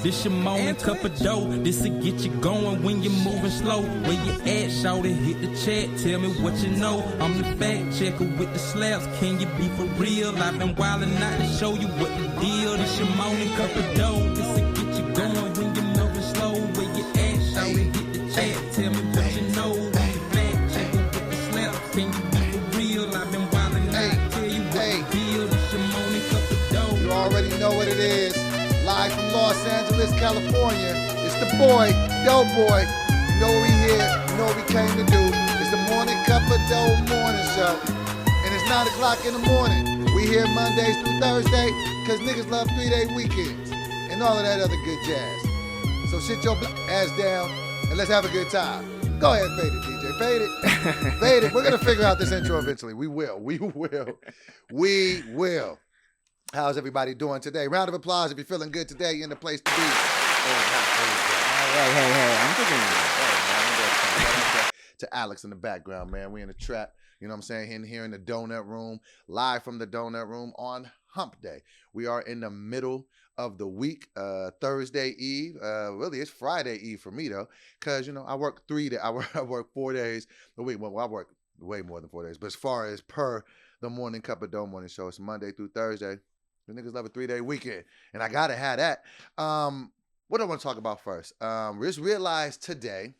This your morning cup of dough. This'll get you going when you're moving slow. Where you at, shout it, hit the chat. Tell me what you know. I'm the fact checker with the slaps. Can you be for real? I've been wildin' out to show you what the deal. This your morning cup of dough. This'll get you going when you're moving slow. Where you at, shout it, hit the chat. Tell me what you know. I'm the fact checker with the slaps. Can you be for real? I've been wildin' out to tell you what the deal. This your morning cup of dough. You already know what it is. Live from Los Angeles, California. It's the boy, Doughboy. You know what we here. You know what we came to do. It's the Morning Cup of Dough morning show. And it's 9 o'clock in the morning. We here Mondays through Thursday because niggas love 3-day weekends and all of that other good jazz. So sit your ass down and let's have a good time. Go ahead, fade it, DJ. Fade it. Fade it. We're going to figure out this intro eventually. We will. We will. We will. How's everybody doing today? Round of applause if you're feeling good today. You're in the place to be. Hey, I'm thinking. To Alex in the background, man. We in the trap. You know what I'm saying? Here in the donut room, live from the donut room on Hump Day. We are in the middle of the week, Thursday Eve. Really, it's Friday Eve for me though, because I work 3 days. I work 4 days a week. Well, I work way more than 4 days. But as far as per the Morning Cup of Dough morning show, it's Monday through Thursday. The niggas love a 3-day weekend, and I gotta have that. What do I want to talk about first? Just realized today.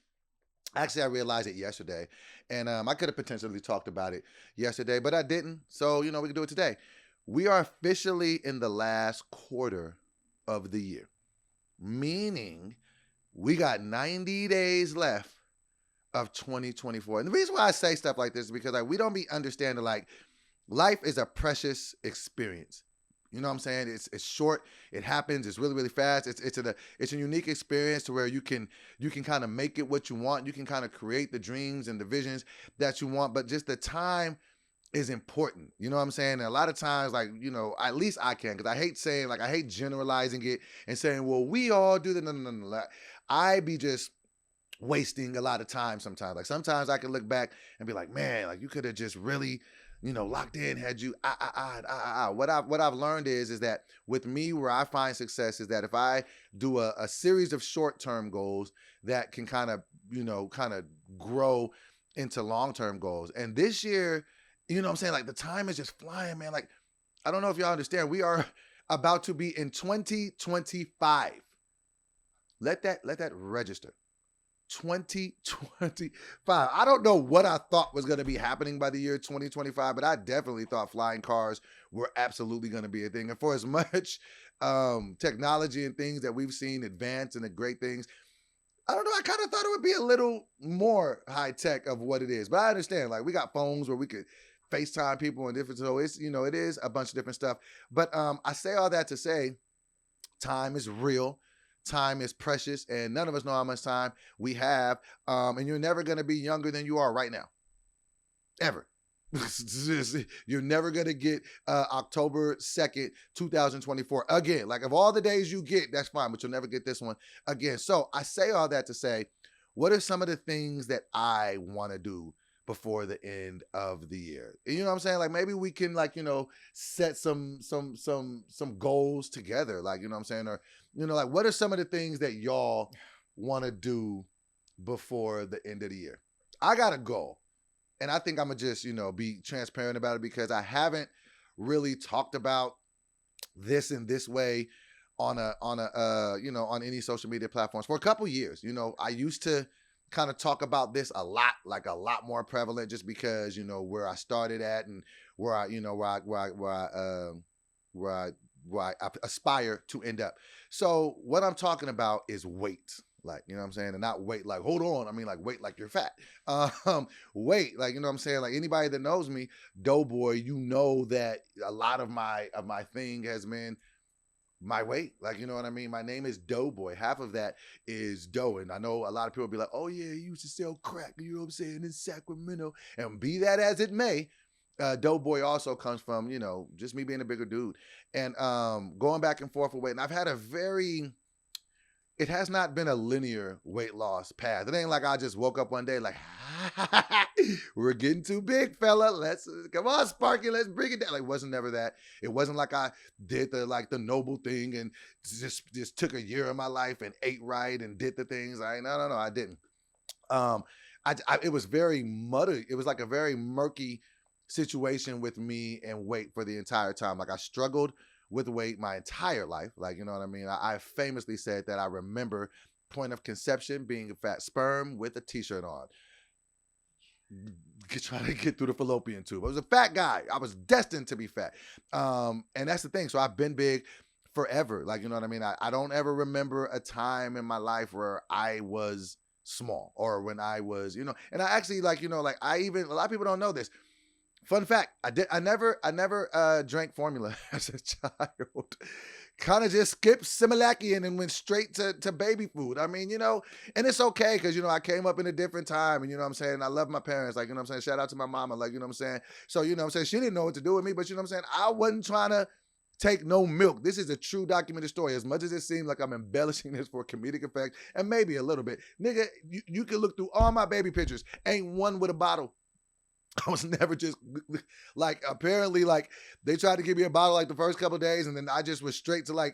Actually, I realized it yesterday, and I could have potentially talked about it yesterday, but I didn't. So we can do it today. We are officially in the last quarter of the year, meaning we got 90 days left of 2024. And the reason why I say stuff like this is because we don't be understanding life is a precious experience. You know what I'm saying? It's short. It happens. It's really, really fast. It's a unique experience to where you can kind of make it what you want. You can kind of create the dreams and the visions that you want. But just the time is important. You know what I'm saying? And a lot of times, at least I can, because I hate saying, I hate generalizing it and saying, well, we all do that. No. I be just wasting a lot of time sometimes. Sometimes I can look back and be like, man, you could have just really locked in, had you, What I've learned is that with me, where I find success is that if I do a series of short-term goals that can kind of grow into long-term goals. And this year, what I'm saying? The time is just flying, man. I don't know if y'all understand. We are about to be in 2025. Let that register. 2025. I don't know what I thought was going to be happening by the year 2025, but I definitely thought flying cars were absolutely going to be a thing. And for as much technology and things that we've seen advance and the great things, I don't know, I kind of thought it would be a little more high tech of what it is. But I understand, we got phones where we could FaceTime people and different, so it's, it is a bunch of different stuff. But I say all that to say, time is real. Time is precious, and none of us know how much time we have. And you're never going to be younger than you are right now. Ever. You're never going to get October 2nd, 2024 again. Of all the days you get, that's fine, but you'll never get this one again. So I say all that to say, what are some of the things that I want to do before the end of the year? You know what I'm saying? Maybe we can set some goals together. You know what I'm saying? Or, what are some of the things that y'all want to do before the end of the year? I got a goal, and I think I'm gonna just, be transparent about it because I haven't really talked about this in this way on any social media platforms for a couple years. I used to kind of talk about this a lot more prevalent, just because where I started at and where I aspire to end up. So what I'm talking about is weight, you know what I'm saying, and not weight hold on. I mean weight you're fat. Weight, you know what I'm saying. Anybody that knows me, Doughboy, that a lot of my thing has been my weight. You know what I mean? My name is Doughboy. Half of that is dough. And I know a lot of people be like, oh yeah, you used to sell crack, you know what I'm saying, in Sacramento. And be that as it may, Doughboy also comes from, just me being a bigger dude and going back and forth with weight. And I've had a very it has not been a linear weight loss path. It ain't like I just woke up one day like, we're getting too big, fella. Let's come on, Sparky. Let's bring it down. Like, it wasn't never that. It wasn't like I did the noble thing and just took a year of my life and ate right and did the things. No, I didn't. It was very muddy. It was like a very murky situation with me and weight for the entire time. Like, I struggled with weight my entire life. Like, you know what I mean? I famously said that I remember point of conception being a fat sperm with a t-shirt on. Trying to get through the fallopian tube. I was a fat guy. I was destined to be fat. And that's the thing. So I've been big forever. Like, you know what I mean? I don't ever remember a time in my life where I was small or when I was, and I actually a lot of people don't know this. Fun fact, I never drank formula as a child. Kind of just skipped Similac and went straight to baby food. I mean, and it's okay because, I came up in a different time and, I'm saying? I love my parents. Like, I'm saying? Shout out to my mama. Like, I'm saying? So, I'm saying? She didn't know what to do with me, but, I'm saying? I wasn't trying to take no milk. This is a true documented story. As much as it seems like I'm embellishing this for comedic effect and maybe a little bit, nigga, you can look through all my baby pictures. Ain't one with a bottle. I was never just apparently they tried to give me a bottle the first couple of days and then I just was straight to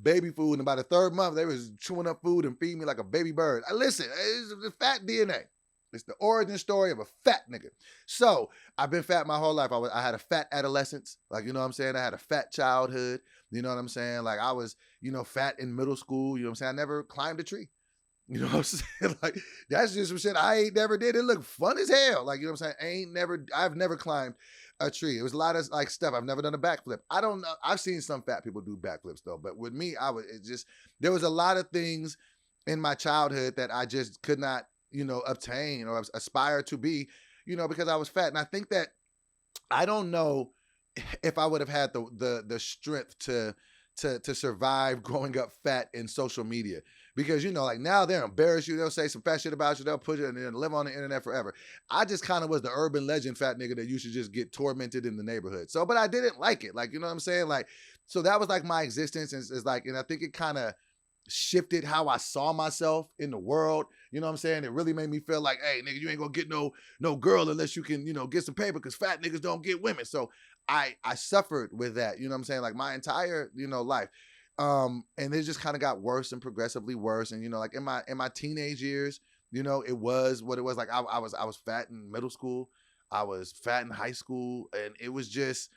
baby food. And about the third month, they was chewing up food and feeding me like a baby bird. Listen, it's the fat DNA. It's the origin story of a fat nigga. So I've been fat my whole life. I had a fat adolescence. Like, you know what I'm saying? I had a fat childhood. You know what I'm saying? Like I was, fat in middle school. You know what I'm saying? I never climbed a tree. You know what I'm saying? Like, that's just some shit I ain't never did. It looked fun as hell. Like, you know what I'm saying? I've never climbed a tree. It was a lot of stuff. I've never done a backflip. I don't know. I've seen some fat people do backflips though. But with me, there was a lot of things in my childhood that I just could not, obtain or aspire to be, because I was fat. And I think that I don't know if I would have had the strength to survive growing up fat in social media. Because, now they'll embarrass you. They'll say some fat shit about you. They'll put you and then live on the internet forever. I just kind of was the urban legend fat nigga that you should just get tormented in the neighborhood. So, but I didn't like it. Like, you know what I'm saying? So that was my existence. And I think it kind of shifted how I saw myself in the world. You know what I'm saying? It really made me feel like, hey, nigga, you ain't gonna get no girl unless you can, get some paper because fat niggas don't get women. So I suffered with that. You know what I'm saying? My entire, life. And it just kind of got worse and progressively worse. And, in my teenage years, it was what it was. I was fat in middle school. I was fat in high school. And it was just,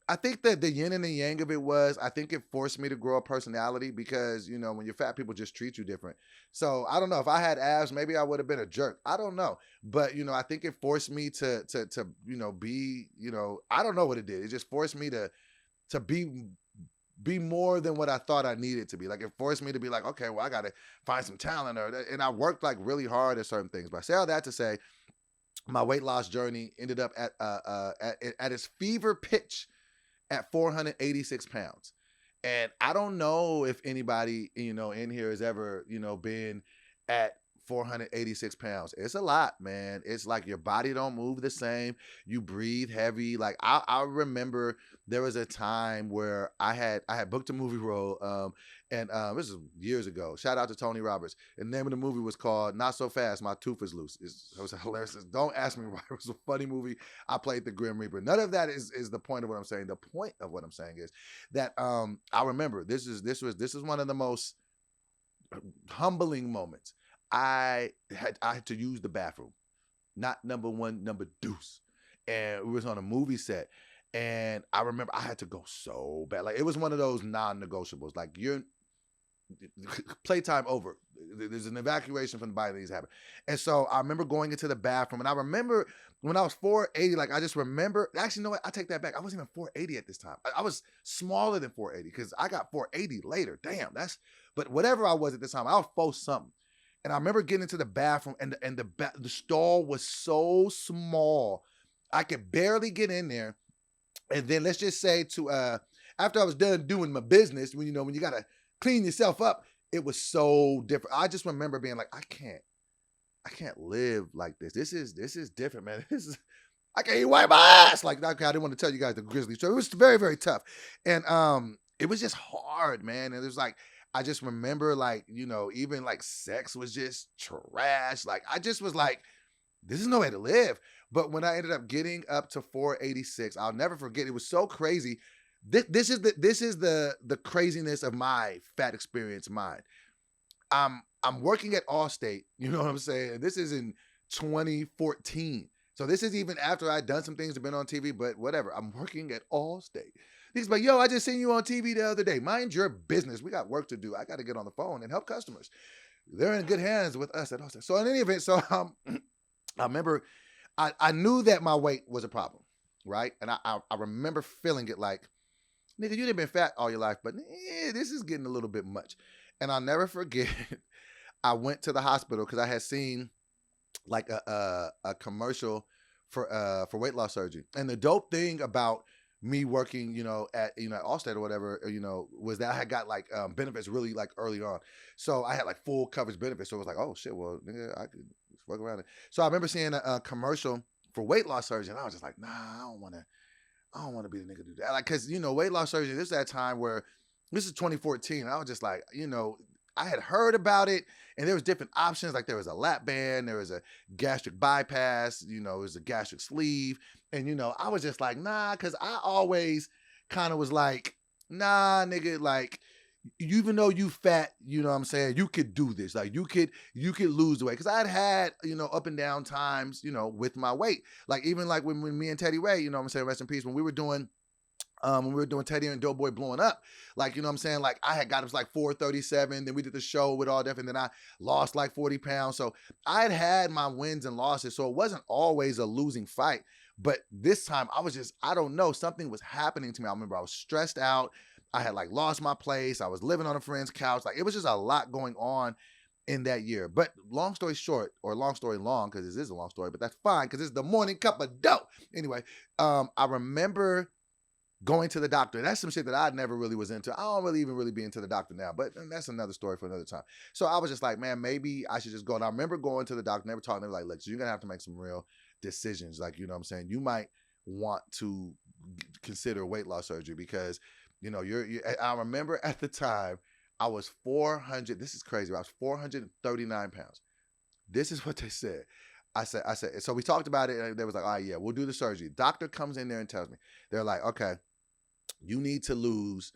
I think that the yin and the yang of it was, I think it forced me to grow a personality because, when you're fat, people just treat you different. So I don't know if I had abs, maybe I would have been a jerk. I don't know. But, I think it forced me to be, I don't know what it did. It just forced me to be more than what I thought I needed to be. It forced me to be like, okay, well, I got to find some talent. And I worked really hard at certain things. But I say all that to say, my weight loss journey ended up at its fever pitch at 486 pounds. And I don't know if anybody, in here has ever, been at 486 pounds. It's a lot, man. It's like your body don't move the same. You breathe heavy. I remember there was a time where I had booked a movie role, and this is years ago. Shout out to Tony Roberts. And the name of the movie was called Not So Fast, My Tooth Is Loose. It was hilarious. Don't ask me why. It was a funny movie. I played the Grim Reaper. None of that is the point of what I'm saying. The point of what I'm saying is that I remember this is one of the most humbling moments. I had to use the bathroom, not number one, number deuce. And we was on a movie set. And I remember I had to go so bad. It was one of those non-negotiables. You're playtime over. There's an evacuation from the body that needs to happen. And so I remember going into the bathroom. And I remember when I was 480, I just remember, actually, you know what? I take that back. I wasn't even 480 at this time. I was smaller than 480 because I got 480 later. Damn, but whatever I was at this time, I was 4 something. And I remember getting into the bathroom and the stall was so small. I could barely get in there. And then let's just say after I was done doing my business, when you got to clean yourself up, it was so different. I just remember being like, I can't live like this. This is different, man. I can't even wipe my ass. I didn't want to tell you guys the grizzly story. It was very, very tough. And it was just hard, man. And it was I just remember like, even like sex was just trash. Like I just was like, this is no way to live. But when I ended up getting up to 486, I'll never forget. It was so crazy. This is the craziness of my fat experience mind. I'm working at Allstate, you know what I'm saying? This is in 2014. So this is even after I'd done some things that have been on TV, but whatever. I'm working at Allstate. He's like, yo, I just seen you on TV the other day. Mind your business. We got work to do. I got to get on the phone and help customers. They're in good hands with us at Allstate. So in any event, I remember I knew that my weight was a problem, right? And I remember feeling it like, nigga, you done been fat all your life, but this is getting a little bit much. And I'll never forget, I went to the hospital because I had seen like a commercial for weight loss surgery. And the dope thing about me working, at Allstate or whatever, was that I had got like benefits really like early on. So I had like full coverage benefits. So it was like, oh shit, well, nigga, I could fuck around it. So I remember seeing a commercial for weight loss surgery, and I was just like, nah, I don't want to be the nigga to do that. Like, cause weight loss surgery, this is that time where this is 2014. I was just like, I had heard about it and there was different options. Like there was a lap band, there was a gastric bypass, there was a gastric sleeve. And, I was just like, nah, cause I always kind of was like, nah, nigga, like, even though you fat, you know what I'm saying, you could do this. Like you could lose the weight. Cause I'd had, up and down times, with my weight. Like even like when me and Teddy Ray, you know what I'm saying, rest in peace, when we were doing Teddy and Doughboy blowing up, like, you know what I'm saying? Like I had got up to like 437. Then we did the show with All Def, and then I lost like 40 pounds. So I'd had my wins and losses. So it wasn't always a losing fight. But this time I was just, I don't know, something was happening to me. I remember I was stressed out. I had like lost my place. I was living on a friend's couch. Like it was just a lot going on in that year. But long story short, or long story long, because this is a long story, but that's fine because it's the morning cup of dough. Anyway, I remember going to the doctor. That's some shit that I never really was into. I don't really even really be into the doctor now, but that's another story for another time. So I was just like, man, maybe I should just go. And I remember going to the doctor, they were talking, they were like, look, so you're going to have to make some real decisions. Like, you know what I'm saying? You might want to consider weight loss surgery because, I remember at the time I was 400. This is crazy. I was 439 pounds. This is what they said. I said, so we talked about it and they was like, all right, yeah, we'll do the surgery. Doctor comes in there and tells me, they're like, okay, you need to lose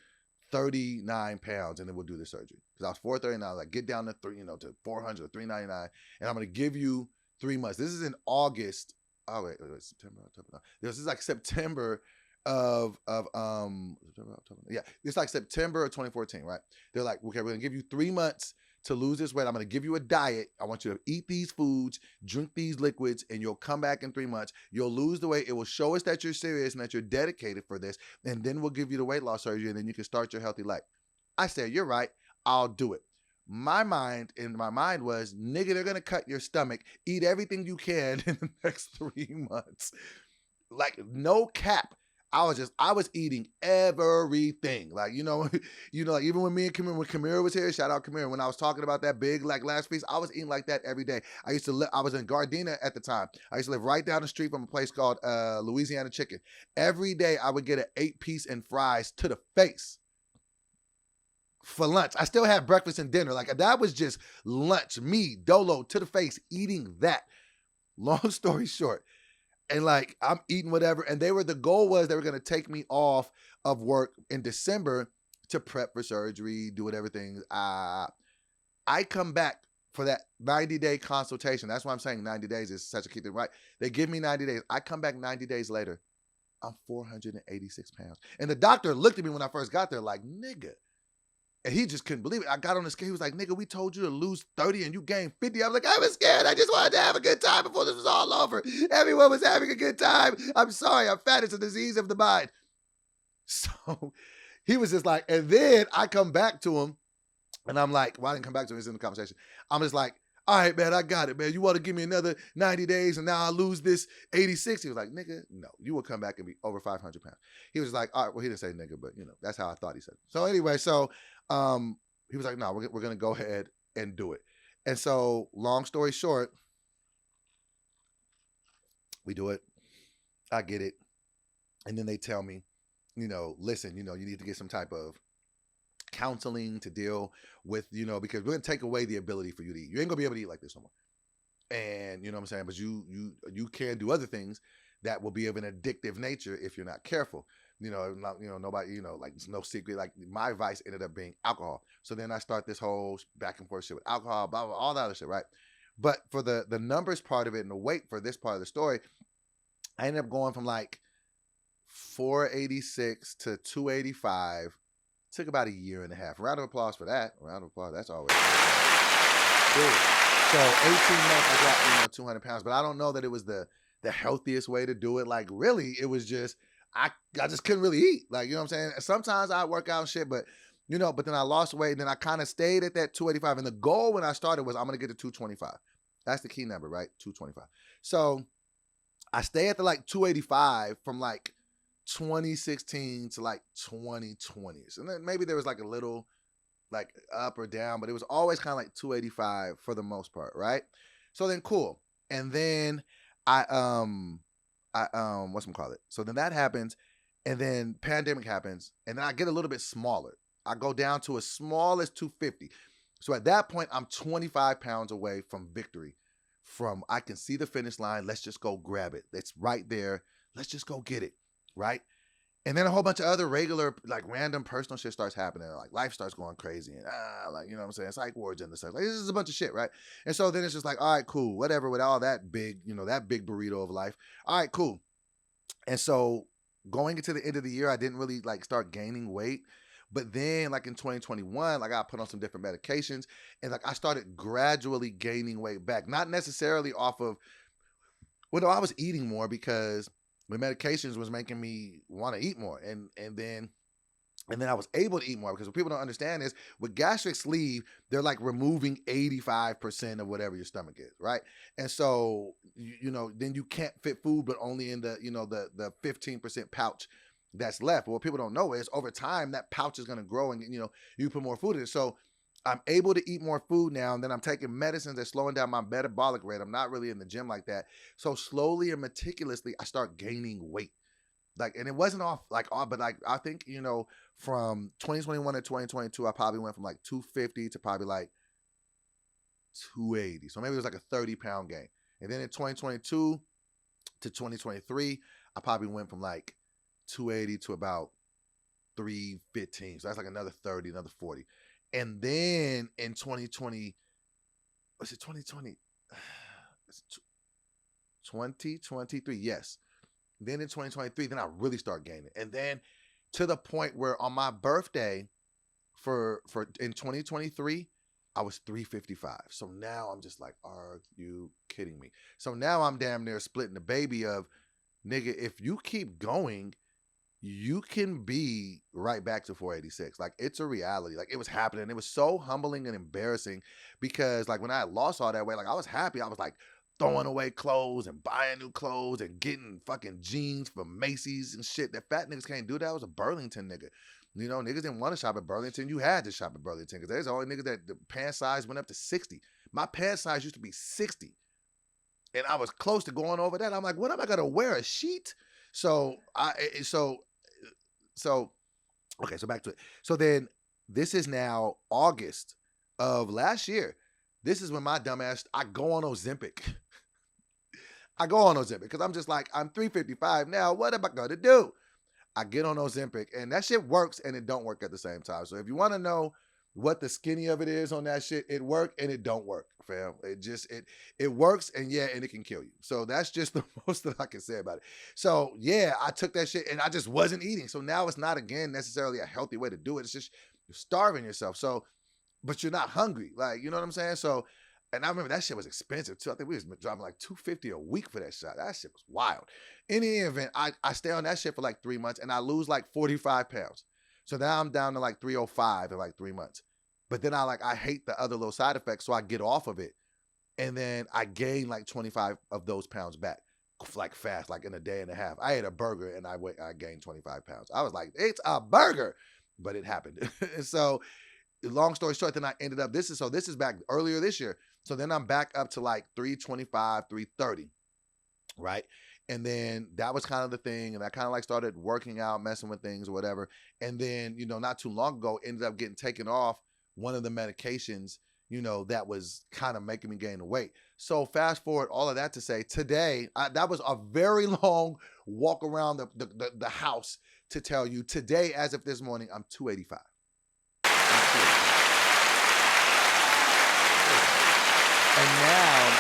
39 pounds and then we'll do the surgery. Because I was 439, I was like, get down to to 400 or 399, and I'm going to give you 3 months. This is in August. Oh, wait, September, October. No. This is like September of September, October. Yeah, it's like September of 2014, right? They're like, okay, we're going to give you 3 months to lose this weight. I'm going to give you a diet. I want you to eat these foods, drink these liquids, and you'll come back in 3 months. You'll lose the weight. It will show us that you're serious and that you're dedicated for this. And then we'll give you the weight loss surgery and then you can start your healthy life. I said, you're right. I'll do it. My mind was, nigga, they're going to cut your stomach. Eat everything you can in the next 3 months. Like no cap. I was eating everything. Like, like even when when Kamira was here, shout out Kamira, when I was talking about that big, like last feast, I was eating like that every day. I was in Gardena at the time. I used to live right down the street from a place called Louisiana Chicken. Every day I would get an 8-piece and fries to the face for lunch. I still had breakfast and dinner. Like that was just lunch. Me, Dolo, to the face, eating that. Long story short. And like, I'm eating whatever. And the goal was they were going to take me off of work in December to prep for surgery, do whatever things. I come back for that 90-day consultation. That's why I'm saying 90 days is such a key thing, right? They give me 90 days. I come back 90 days later. I'm 486 pounds. And the doctor looked at me when I first got there like, nigga. And he just couldn't believe it. I got on the scale. He was like, nigga, we told you to lose 30 and you gained 50. I was like, I was scared. I just wanted to have a good time before this was all over. Everyone was having a good time. I'm sorry. I'm fat. It's a disease of the mind. So he was just like, and then I come back to him and I'm like, well, I didn't come back to him. It's in the conversation. I'm just like, all right, man, I got it, man. You want to give me another 90 days and now I lose this 86? He was like, nigga, no, you will come back and be over 500 pounds. He was like, all right, well, he didn't say nigga, but that's how I thought he said it. So anyway, he was like, no, we're going to go ahead and do it. And so long story short, we do it. I get it. And then they tell me, listen, you need to get some type of counseling to deal with, because we're gonna take away the ability for you to eat. You ain't gonna be able to eat like this no more. And you know what I'm saying? But you can do other things that will be of an addictive nature if you're not careful. Nobody, like it's no secret. Like my vice ended up being alcohol. So then I start this whole back and forth shit with alcohol, blah, blah, all that other shit, right? But for the numbers part of it and the weight for this part of the story, I ended up going from like 486 to 285. Took about a year and a half. Round of applause for that. Round of applause. That's always good. So 18 months, I got 200 pounds. But I don't know that it was the healthiest way to do it. Like really, it was just I just couldn't really eat. Like, you know what I'm saying? Sometimes I work out and shit, but but then I lost weight and then I kind of stayed at that 285. And the goal when I started was I'm gonna get to 225. That's the key number, right? 225. So I stay at the like 285 from like 2016 to like 2020s. And then maybe there was like a little like up or down, but it was always kind of like 285 for the most part, right? So then cool. And then I whatchamacallit? So then that happens, and then pandemic happens, and then I get a little bit smaller. I go down to as small as 250. So at that point, I'm 25 pounds away from victory. From I can see the finish line. Let's just go grab it. It's right there. Let's just go get it. Right? And then a whole bunch of other regular, like random personal shit starts happening. Like life starts going crazy. And like, you know what I'm saying? Psych wards and the stuff. Like this is a bunch of shit, right? And so then it's just like, all right, cool. Whatever with all that big, that big burrito of life. All right, cool. And so going into the end of the year, I didn't really like start gaining weight. But then like in 2021, like I put on some different medications and like I started gradually gaining weight back. Not necessarily off of, I was eating more because the medications was making me want to eat more. And then I was able to eat more because what people don't understand is with gastric sleeve, they're like removing 85% of whatever your stomach is, right? And so, then you can't fit food, but only in the, the 15% pouch that's left. But what people don't know is over time, that pouch is going to grow and, you put more food in it. So I'm able to eat more food now, and then I'm taking medicines that's slowing down my metabolic rate. I'm not really in the gym like that. So slowly and meticulously, I start gaining weight. Like, and it wasn't but like, I think, from 2021 to 2022, I probably went from like 250 to probably like 280. So maybe it was like a 30-pound gain. And then in 2022 to 2023, I probably went from like 280 to about 315. So that's like another 30, another 40. And then in 2020, was it 2020? 2023, yes. Then in 2023, then I really start gaining. And then to the point where on my birthday for in 2023, I was 355. So now I'm just like, are you kidding me? So now I'm damn near splitting the baby of, nigga, if you keep going, you can be right back to 486. Like, it's a reality. Like, it was happening. It was so humbling and embarrassing because, like, when I lost all that weight, like, I was happy. I was, like, throwing away clothes and buying new clothes and getting fucking jeans from Macy's and shit. That fat niggas can't do that. I was a Burlington nigga. Niggas didn't want to shop at Burlington. You had to shop at Burlington because there's the only niggas that the pant size went up to 60. My pant size used to be 60. And I was close to going over that. I'm like, what am I going to wear, a sheet? So okay, so back to it. So then this is now August of last year. This is when my dumbass, I go on Ozempic. Because I'm just like, I'm 355 now. What am I going to do? I get on Ozempic and that shit works and it don't work at the same time. So if you want to know what the skinny of it is on that shit, it work and it don't work, fam. It works and it can kill you. So that's just the most that I can say about it. So yeah, I took that shit and I just wasn't eating. So now it's not again necessarily a healthy way to do it. It's just you're starving yourself. So, but you're not hungry. Like, you know what I'm saying? So, and I remember that shit was expensive too. I think we was driving like $250 a week for that shot. That shit was wild. In any event, I stay on that shit for like 3 months and I lose like 45 pounds. So now I'm down to like 305 in like 3 months. But then I hate the other little side effects, so I get off of it. And then I gain like 25 of those pounds back, like fast, like in a day and a half. I ate a burger and I gained 25 pounds. I was like, it's a burger, but it happened. And so long story short, then I ended up, this is back earlier this year. So then I'm back up to like 325, 330, right? And then that was kind of the thing. And I kind of like started working out, messing with things or whatever. And then, not too long ago, ended up getting taken off one of the medications, that was kind of making me gain the weight. So fast forward all of that to say today, that was a very long walk around the house to tell you today, as of this morning, I'm 285. And now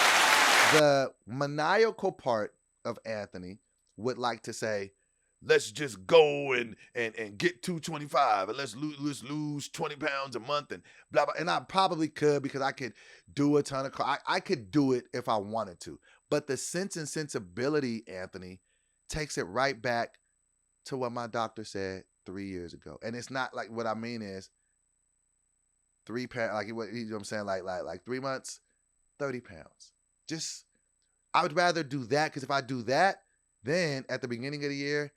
the maniacal part of Anthony would like to say, let's just go and get 225 and let's lose 20 pounds a month and blah, blah. And I probably could because I could do a ton of, I could do it if I wanted to. But the sense and sensibility, Anthony, takes it right back to what my doctor said 3 years ago. And it's not like, what I mean is 3 pounds, like, what I'm saying, like 3 months, 30 pounds. Just, I would rather do that, because if I do that, then at the beginning of the year,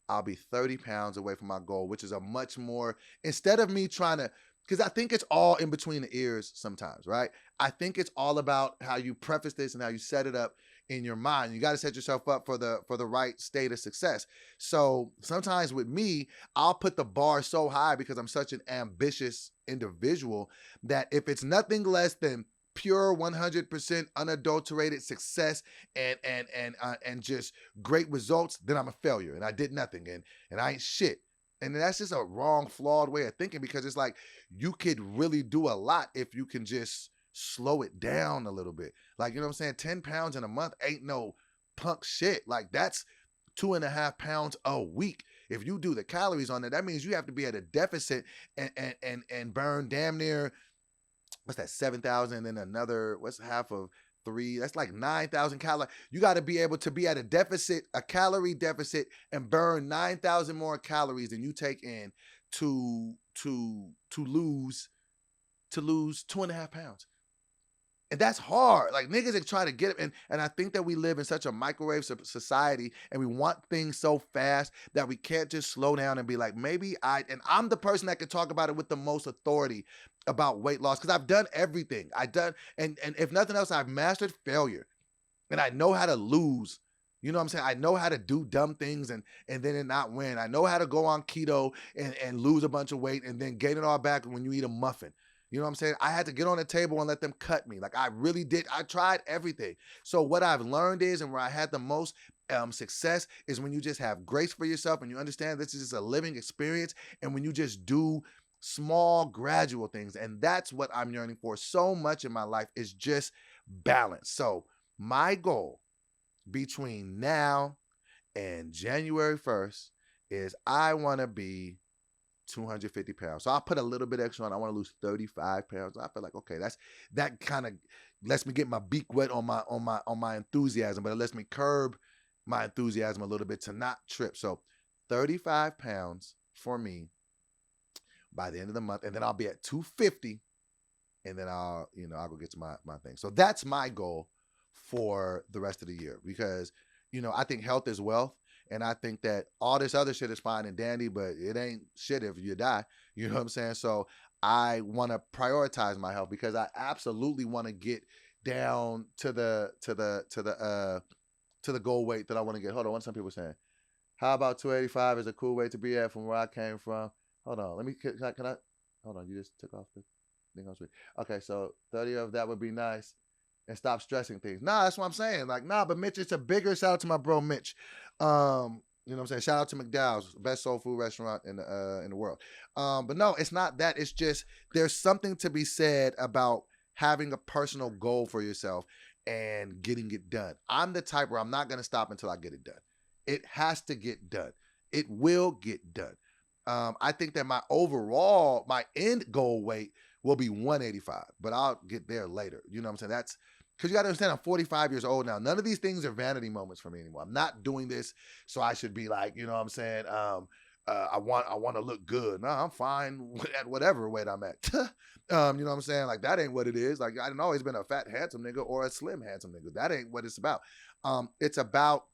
I'll be 30 pounds away from my goal, which is a much more, instead of me trying to, because I think it's all in between the ears sometimes, right? I think it's all about how you preface this and how you set it up in your mind. You got to set yourself up for the right state of success. So sometimes with me, I'll put the bar so high because I'm such an ambitious individual that if it's nothing less than pure 100% unadulterated success and just great results, then I'm a failure and I did nothing and I ain't shit. And that's just a wrong, flawed way of thinking, because it's like you could really do a lot if you can just slow it down a little bit. Like, you know what I'm saying? 10 pounds in a month ain't no punk shit. Like, that's 2.5 pounds a week. If you do the calories on that means you have to be at a deficit and burn damn near, what's that, 7,000, and then another, what's half of 3? That's like 9,000 calories. You got to be able to be at a deficit, a calorie deficit, and burn 9,000 more calories than you take in to lose 2.5 pounds. And that's hard. Like, niggas are trying to get it. And I think that we live in such a microwave society, and we want things so fast that we can't just slow down and be like, maybe and I'm the person that can talk about it with the most authority about weight loss, because I've done everything. And if nothing else, I've mastered failure. And I know how to lose. You know what I'm saying? I know how to do dumb things and then it not win. I know how to go on keto and lose a bunch of weight and then gain it all back when you eat a muffin. You know what I'm saying? I had to get on the table and let them cut me. Like, I really did. I tried everything. So what I've learned is, and where I had the most success, is when you just have grace for yourself and you understand this is just a living experience, and when you just do small, gradual things. And that's what I'm yearning for so much in my life, is just balance. So my goal between now and January 1st is I want to be 250 pounds. So I'll put a little bit extra on. I want to lose 35 pounds. I feel like, okay, that kind of lets me get my beak wet on my enthusiasm, but it lets me curb my enthusiasm a little bit to not trip. So 35 pounds for me by the end of the month, and then I'll be at 250, and then I'll go get to my thing. So that's my goal for the rest of the year, because I think health is wealth. And I think that all this other shit is fine and dandy, but it ain't shit if you die. You know what I'm saying? So I want to prioritize my health, because I absolutely want to get down to the goal weight that I want to get. Hold on, what some people saying? How about 285 is a cool weight to be at from where I came from? Hold on, can I? Hold on, you just took off the thing on screen. Okay, so 30 of that would be nice. And stop stressing things. Nah, that's what I'm saying. Like, nah, but Mitch, it's a bigger shout out to my bro Mitch. You know what I'm saying? Shout out to McDowell's, best soul food restaurant in the world. But no, it's not that. It's just there's something to be said about having a personal goal for yourself and getting it done. I'm the type where I'm not gonna stop until I get it done. It has to get done. It will get done. I think that my end goal weight will be 185, but I'll get there later. You know what I'm saying? That's because you got to understand, I'm 45 years old now. None of these things are vanity moments for me anymore. I'm not doing this so I should be like, you know what I'm saying? I want to look good. No, I'm fine at whatever weight I'm at. You know what I'm saying? Like, that ain't what it is. Like, I didn't always been a fat, handsome nigga or a slim, handsome nigga. That ain't what it's about. It's about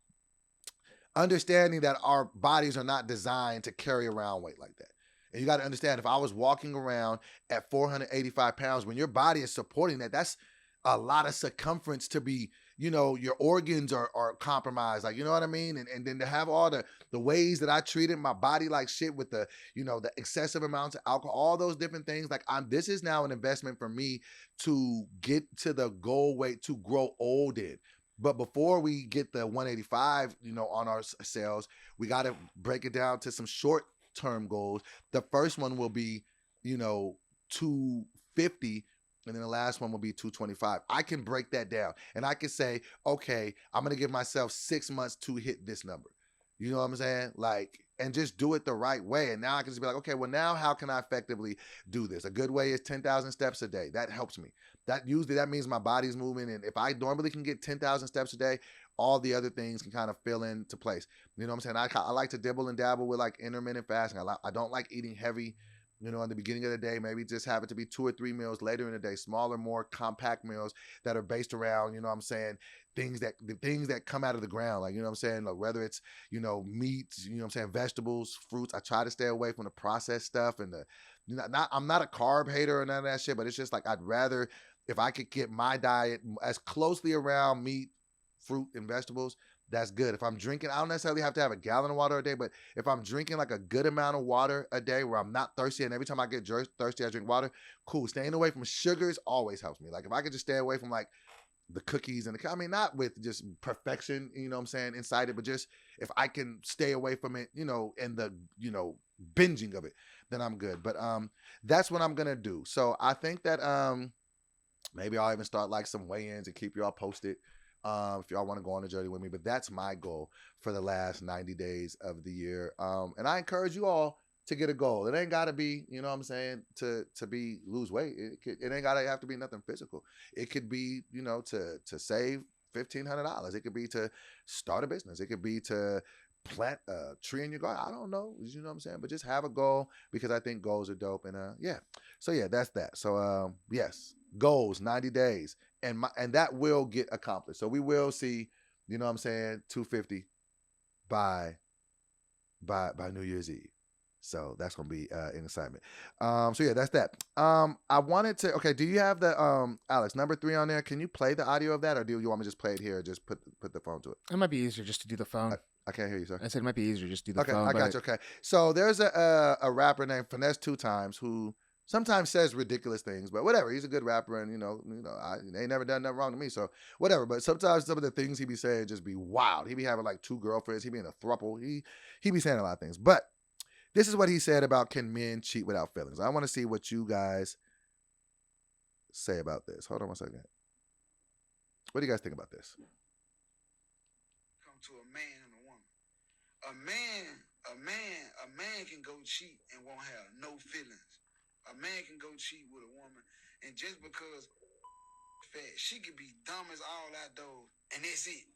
understanding that our bodies are not designed to carry around weight like that. And you got to understand, if I was walking around at 485 pounds, when your body is supporting that, that's a lot of circumference to be your organs are compromised, like, you know what I mean? And then to have all the ways that I treated my body like shit with the excessive amounts of alcohol, all those different things, like this is now an investment for me to get to the goal weight to grow old in. But before we get the 185, on our sales, we got to break it down to some short-term goals. The first one will be, 250, and then the last one will be 225. I can break that down, and I can say, okay, I'm going to give myself 6 months to hit this number. You know what I'm saying? Like, and just do it the right way. And now I can just be like, okay, well, now how can I effectively do this? A good way is 10,000 steps a day. That helps me. That means my body's moving. And if I normally can get 10,000 steps a day, all the other things can kind of fill into place. You know what I'm saying? I like to dibble and dabble with like intermittent fasting. I don't like eating heavy, in the beginning of the day. Maybe just have it to be 2 or 3 meals later in the day, smaller, more compact meals that are based around, the things that come out of the ground, like, like whether it's, meats, vegetables, fruits. I try to stay away from the processed stuff and I'm not a carb hater or none of that shit, but it's just like, I'd rather, if I could get my diet as closely around meat, fruit, and vegetables, that's good. If I'm drinking, I don't necessarily have to have a gallon of water a day, but if I'm drinking like a good amount of water a day where I'm not thirsty, and every time I get thirsty, I drink water, cool. Staying away from sugars always helps me. Like if I could just stay away from like the cookies and not with just perfection, inside it, but just if I can stay away from it, and the, binging of it, then I'm good. But that's what I'm going to do. So I think that maybe I'll even start like some weigh-ins and keep you all posted. If y'all want to go on a journey with me, but that's my goal for the last 90 days of the year. And I encourage you all to get a goal. It ain't got to be, to lose weight. It ain't got to have to be nothing physical. It could be, to save $1,500. It could be to start a business. It could be to plant a tree in your garden. I don't know, but just have a goal, because I think goals are dope. And so that's that. So yes, goals, 90 days. And that will get accomplished. So we will see, 250 by New Year's Eve. So that's gonna be an excitement. So that's that. I wanted to. Okay, do you have the Alex number 3 on there? Can you play the audio of that, or do you want me to just play it here? Or just put the phone to it. It might be easier just to do the phone. I can't hear you, sir. I said it might be easier just to do the phone. Okay, I got you. Okay, so there's a rapper named Finesse 2 Times who sometimes says ridiculous things, but whatever. He's a good rapper, and I ain't never done nothing wrong to me, so whatever. But sometimes some of the things he be saying just be wild. He be having like 2 girlfriends. He be in a throuple. He be saying a lot of things. But this is what he said about, can men cheat without feelings? I want to see what you guys say about this. Hold on one second. What do you guys think about this? Come to a man and a woman. A man can go cheat and won't have no feelings. A man can go cheat with a woman, and just because fat, she could be dumb as all outdoors, and that's it.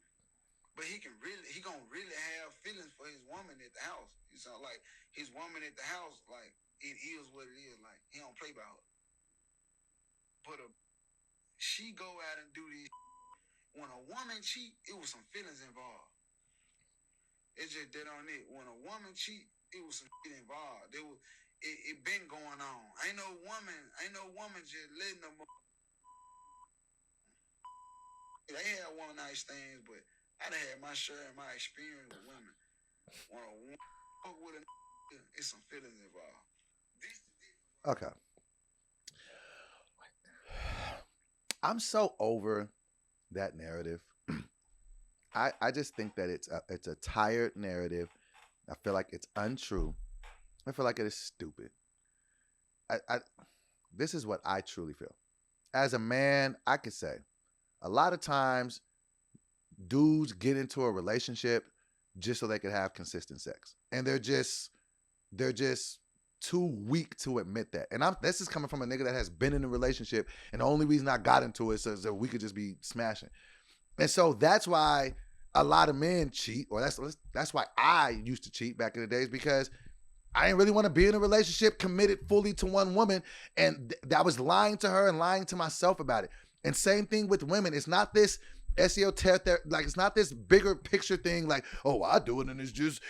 But he gonna really have feelings for his woman at the house. You sound like his woman at the house, like it is what it is. Like he don't play by her. But she go out and do this. When a woman cheat, it was some feelings involved. It's just dead on it. When a woman cheat, it was some shit involved. It been going on. Ain't no woman just letting them. They had one night stands, but I done had my share and my experience with women. When a woman fuck with a, it's some feelings involved. Okay. I'm so over that narrative. I just think that it's a tired narrative. I feel like it's untrue. I feel like it is stupid. This is what I truly feel. As a man, I could say a lot of times dudes get into a relationship just so they could have consistent sex. And they're just too weak to admit that. And this is coming from a nigga that has been in a relationship, and the only reason I got into it is so that we could just be smashing. And so that's why a lot of men cheat, or that's why I used to cheat back in the days, because I didn't really want to be in a relationship committed fully to one woman, and I was lying to her and lying to myself about it. And same thing with women. It's not this SEO like it's not this bigger picture thing like, oh, I do it and it's just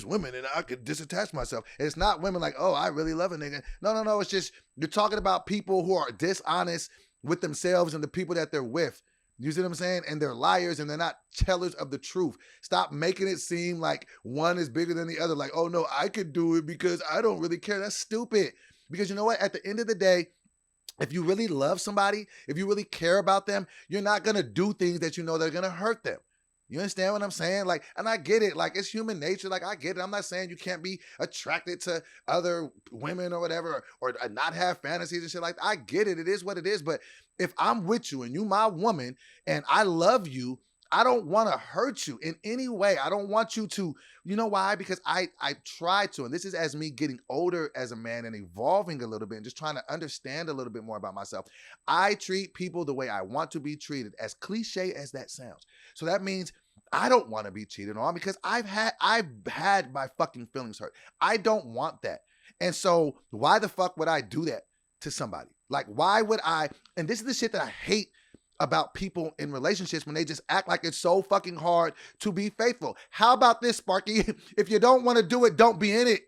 women and I could disattach myself. And it's not women like, oh, I really love a nigga. No. It's just you're talking about people who are dishonest with themselves and the people that they're with. You see what I'm saying? And they're liars and they're not tellers of the truth. Stop making it seem like one is bigger than the other. Like, oh no, I could do it because I don't really care. That's stupid. Because you know what? At the end of the day, if you really love somebody, if you really care about them, you're not going to do things that you know they're going to hurt them. You understand what I'm saying? Like, and I get it. Like, it's human nature. Like, I get it. I'm not saying you can't be attracted to other women or whatever, or not have fantasies and shit like that. I get it. It is what it is. But if I'm with you and you my woman and I love you, I don't want to hurt you in any way. I don't want you to, you know why? Because I try to, and this is as me getting older as a man and evolving a little bit and just trying to understand a little bit more about myself. I treat people the way I want to be treated, as cliche as that sounds. So that means I don't want to be cheated on because I've had my fucking feelings hurt. I don't want that. And so why the fuck would I do that to somebody? Like, why would I? And this is the shit that I hate about people in relationships, when they just act like it's so fucking hard to be faithful. How about this, Sparky? If you don't want to do it, don't be in it.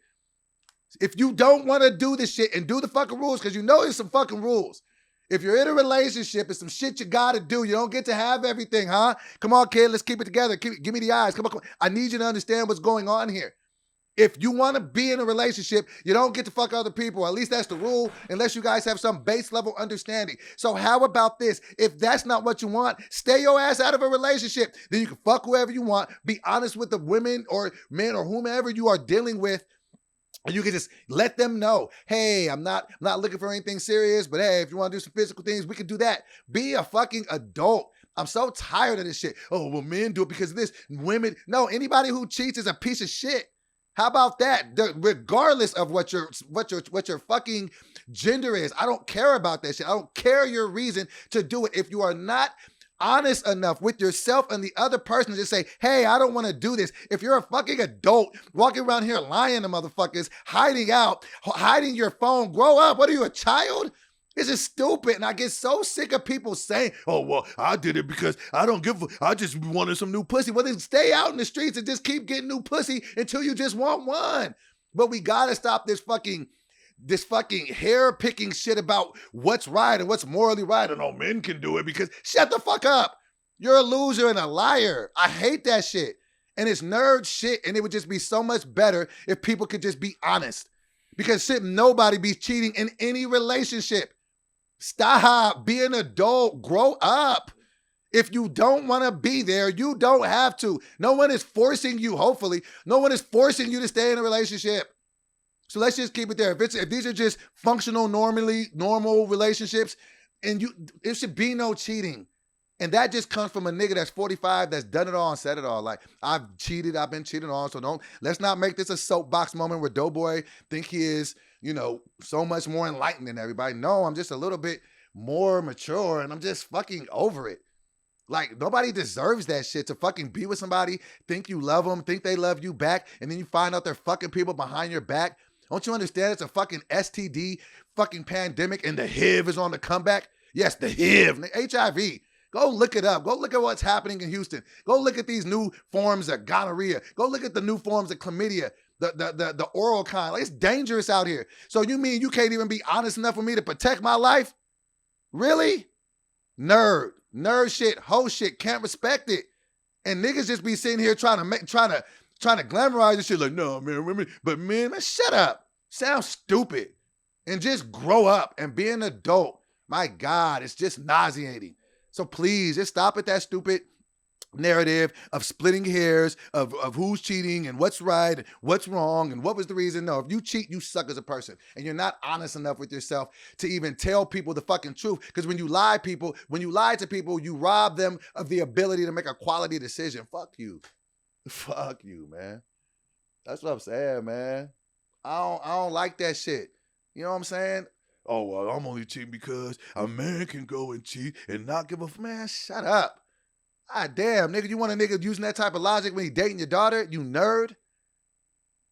If you don't want to do this shit and do the fucking rules, because you know there's some fucking rules. If you're in a relationship, it's some shit you gotta do. You don't get to have everything, huh? Come on, kid, let's keep it together. Give me the eyes. Come on. I need you to understand what's going on here. If you want to be in a relationship, you don't get to fuck other people. At least that's the rule, unless you guys have some base level understanding. So how about this? If that's not what you want, stay your ass out of a relationship. Then you can fuck whoever you want. Be honest with the women or men or whomever you are dealing with. And you can just let them know, hey, I'm not looking for anything serious, but hey, if you want to do some physical things, we can do that. Be a fucking adult. I'm so tired of this shit. Oh, well, men do it because of this. Women, no, anybody who cheats is a piece of shit. How about that? Regardless of what your fucking gender is, I don't care about that shit. I don't care your reason to do it. If you are not honest enough with yourself and the other person to just say, hey, I don't want to do this. If you're a fucking adult walking around here lying to motherfuckers, hiding your phone, grow up. What are you, a child? This is stupid, and I get so sick of people saying, oh, well, I did it because I just wanted some new pussy. Well, then stay out in the streets and just keep getting new pussy until you just want one. But we gotta stop this fucking hair-picking shit about what's right and what's morally right, and oh, men can do it because shut the fuck up. You're a loser and a liar. I hate that shit. And it's nerd shit, and it would just be so much better if people could just be honest. Because shit, nobody be cheating in any relationship. Stop. Be an adult. Grow up. If you don't want to be there, you don't have to. No one is forcing you, hopefully. No one is forcing you to stay in a relationship. So let's just keep it there. If these are just functional, normal relationships, and it should be no cheating. And that just comes from a nigga that's 45 that's done it all and said it all. Like, I've been cheated on, so let's not make this a soapbox moment where Doughboy think he is, so much more enlightened than everybody. No, I'm just a little bit more mature and I'm just fucking over it. Like, nobody deserves that shit, to fucking be with somebody, think you love them, think they love you back, and then you find out they're fucking people behind your back. Don't you understand it's a fucking STD fucking pandemic and the HIV is on the comeback? Yes, the HIV. Go look it up. Go look at what's happening in Houston. Go look at these new forms of gonorrhea. Go look at the new forms of chlamydia, the oral kind. Like, it's dangerous out here. So you mean you can't even be honest enough for me to protect my life? Really? Nerd shit, hoe shit, can't respect it. And niggas just be sitting here trying to glamorize this shit like, no, man, women, but man, shut up. Sounds stupid. And just grow up and be an adult. My God, it's just nauseating. So please, just stop at that stupid narrative of splitting hairs, of who's cheating and what's right, and what's wrong, and what was the reason. No, if you cheat, you suck as a person. And you're not honest enough with yourself to even tell people the fucking truth. Because when you lie to people, you rob them of the ability to make a quality decision. Fuck you. Fuck you, man. That's what I'm saying, man. I don't like that shit. You know what I'm saying? Oh, well, I'm only cheating because a man can go and cheat and not give a... Man, shut up. God damn, nigga, you want a nigga using that type of logic when he dating your daughter? You nerd.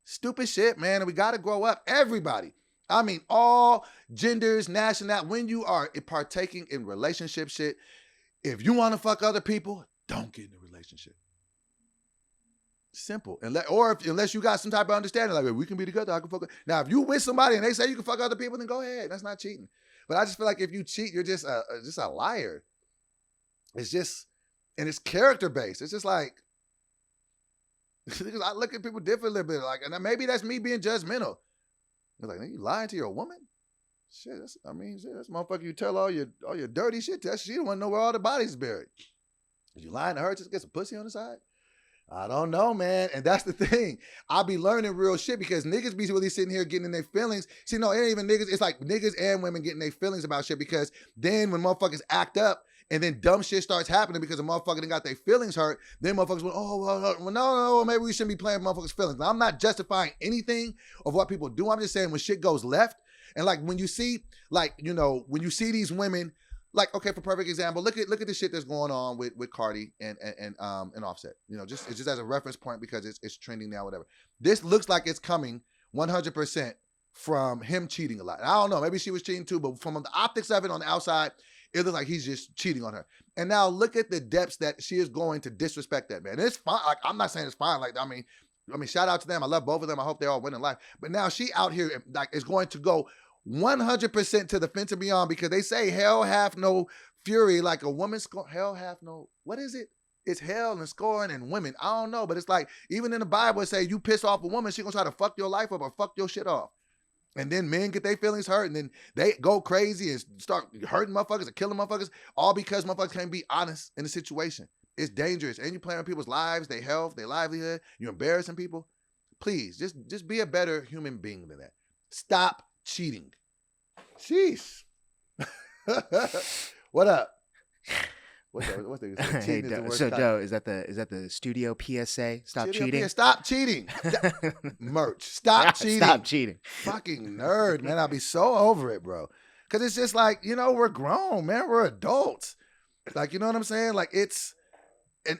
Stupid shit, man. And we got to grow up. Everybody. I mean, all genders, nationality. When you are partaking in relationship shit, if you want to fuck other people, don't get in a relationship. Simple. Unless you got some type of understanding, like, we can be together, I can fuck. Now, if you with somebody and they say you can fuck other people, then go ahead. That's not cheating. But I just feel like if you cheat, you're just a liar. it's just, and it's character based. It's just like, because I look at people differently, bit like, and maybe that's me being judgmental. It's like, you lying to your woman? Shit, that's motherfucker. You tell all your dirty shit. She don't want to know where all the bodies buried. You lying to her just to get some pussy on the side? I don't know, man. And that's the thing. I be learning real shit because niggas be really sitting here getting in their feelings. See, no, it ain't even niggas. It's like niggas and women getting their feelings about shit because then when motherfuckers act up and then dumb shit starts happening because a motherfucker done got their feelings hurt, then motherfuckers go, oh, well, no, maybe we shouldn't be playing motherfuckers' feelings. Now, I'm not justifying anything of what people do. I'm just saying when shit goes left, and like when you see, like, you know, when you see these women, like, okay, for perfect example, look at the shit that's going on with Cardi and Offset. You know, it's just as a reference point because it's trending now, whatever. This looks like it's coming 100% from him cheating a lot. I don't know, maybe she was cheating too, but from the optics of it on the outside, it looks like he's just cheating on her. And now look at the depths that she is going to disrespect that man. And it's fine. Like, I'm not saying it's fine. Like, I mean, shout out to them. I love both of them. I hope they all win in life. But now she out here like is going to go 100% to the fence and beyond because they say hell hath no fury like a woman hell hath no, what is it? It's hell and scoring and women. I don't know, but it's like even in the Bible it say you piss off a woman, she gonna try to fuck your life up or fuck your shit off. And then men get their feelings hurt and then they go crazy and start hurting motherfuckers and killing motherfuckers, all because motherfuckers can't be honest in the situation. It's dangerous. And you're playing with people's lives, their health, their livelihood. You're embarrassing people. Please, just be a better human being than that. Stop cheating. Sheesh. What up? What's the Hey, so Joe, is that the studio PSA? Stop cheating. Stop cheating. Merch. Stop cheating. Stop cheating. Fucking nerd, man. I'll be so over it, bro. Cause it's just like, you know, we're grown, man. We're adults. Like, you know what I'm saying? Like it's,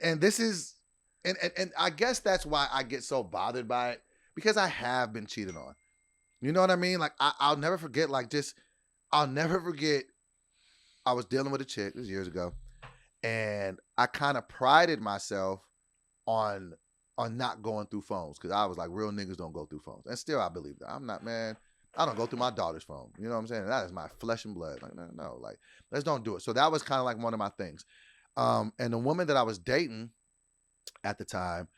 and this is, and I guess that's why I get so bothered by it because I have been cheated on. You know what I mean? Like I'll never forget. I'll never forget. I was dealing with a chick. This was years ago. And I kind of prided myself on not going through phones because I was like, real niggas don't go through phones. And still, I believe that. I'm not, man. I don't go through my daughter's phone. You know what I'm saying? That is my flesh and blood. Like, no, like, let's don't do it. So that was kind of like one of my things. And the woman that I was dating at the time,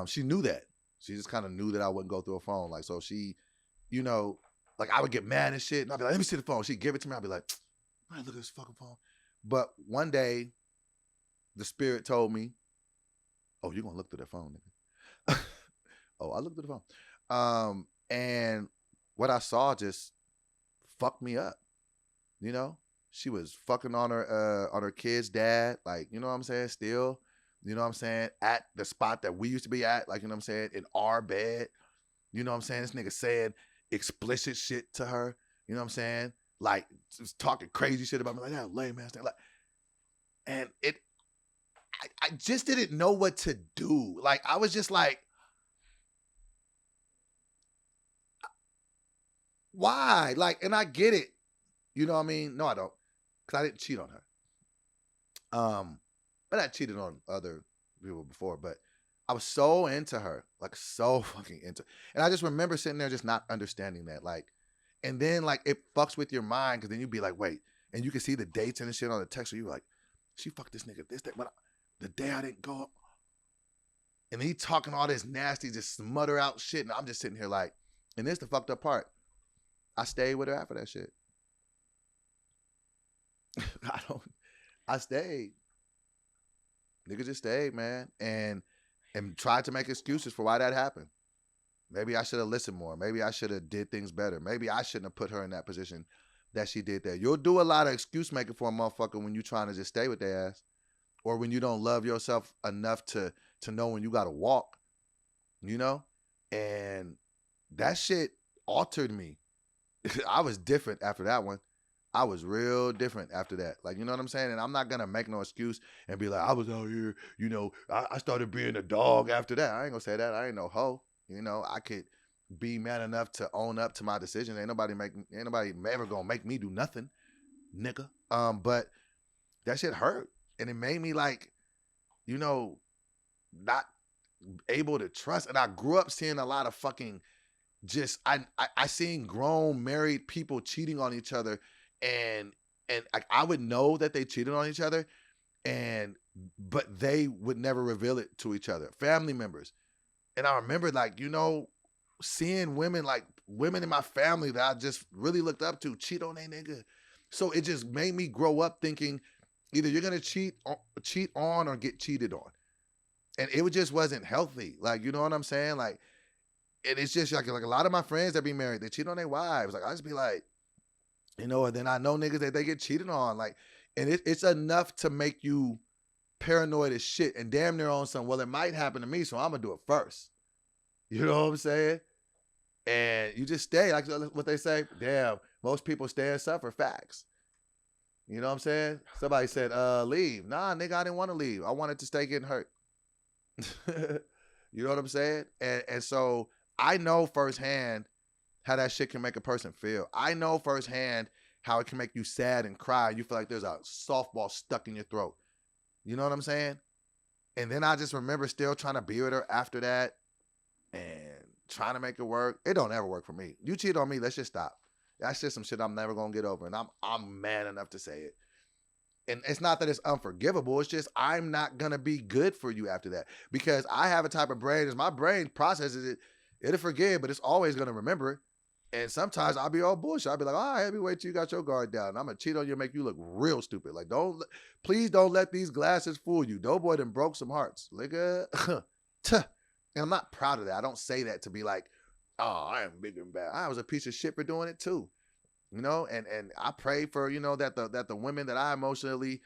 she knew that. She just kind of knew that I wouldn't go through a phone. Like, so she, you know, like I would get mad and shit. And I'd be like, let me see the phone. She'd give it to me. I'd be like, I look at this fucking phone. But one day, the spirit told me, oh, you're going to look through that phone, nigga. Oh, I looked through the phone. And what I saw just fucked me up. You know? She was fucking on her kid's dad. Like, you know what I'm saying? Still, you know what I'm saying? At the spot that we used to be at. Like, you know what I'm saying? In our bed. You know what I'm saying? This nigga said explicit shit to her. You know what I'm saying? Like, just talking crazy shit about me. Like, that lame ass thing. Like, and I just didn't know what to do. Like, I was just like, why? Like, and I get it. You know what I mean? No, I don't. Because I didn't cheat on her. But I cheated on other people before. But I was so into her. Like, so fucking into her. And I just remember sitting there just not understanding that. Like, and then, like, it fucks with your mind. Because then you'd be like, wait. And you can see the dates and the shit on the text. So you're like, she fucked this nigga this day. But the day I didn't go up. And then he talking all this nasty, just smother out shit. And I'm just sitting here like, and this the fucked up part. I stayed with her after that shit. I stayed. Nigga just stayed, man. And tried to make excuses for why that happened. Maybe I should have listened more. Maybe I should have did things better. Maybe I shouldn't have put her in that position that she did that. You'll do a lot of excuse making for a motherfucker when you're trying to just stay with their ass. Or when you don't love yourself enough to know when you got to walk, you know? And that shit altered me. I was different after that one. I was real different after that. Like, you know what I'm saying? And I'm not going to make no excuse and be like, I was out here, you know, I started being a dog after that. I ain't going to say that. I ain't no hoe. You know, I could be man enough to own up to my decisions. Ain't nobody ever going to make me do nothing, nigga. But that shit hurt. And it made me like, you know, not able to trust. And I grew up seeing a lot of fucking just, I seen grown married people cheating on each other. And I would know that they cheated on each other. But they would never reveal it to each other, family members. And I remember, like, seeing women in my family that I just really looked up to cheat on a nigga. So it just made me grow up thinking either you're gonna cheat on or get cheated on. And it just wasn't healthy. Like, you know what I'm saying? Like, and it's just like a lot of my friends that be married, they cheat on their wives. Like, I just be like, and then I know niggas that they get cheated on. Like, and it's enough to make you paranoid as shit and damn near on some, well, it might happen to me, so I'm gonna do it first. You know what I'm saying? And you just stay, like what they say, damn, most people stay and suffer. Facts. You know what I'm saying? Somebody said, leave. Nah, nigga, I didn't want to leave. I wanted to stay getting hurt. You know what I'm saying? And so I know firsthand how that shit can make a person feel. I know firsthand how it can make you sad and cry. You feel like there's a softball stuck in your throat. You know what I'm saying? And then I just remember still trying to be with her after that and trying to make it work. It don't ever work for me. You cheat on me, let's just stop. That's just some shit I'm never gonna get over. And I'm man enough to say it. And it's not that it's unforgivable. It's just I'm not gonna be good for you after that. Because I have a type of brain, as my brain processes it, it'll forgive, but it's always gonna remember it. And sometimes I'll be all bullshit. I'll be like, all right, let me wait till you got your guard down. I'm going to cheat on you and make you look real stupid. Like, please don't let these glasses fool you. Doughboy done broke some hearts. Nigga. And I'm not proud of that. I don't say that to be like, oh, I am big and bad. I was a piece of shit for doing it too. And I pray for, that the women that I emotionally,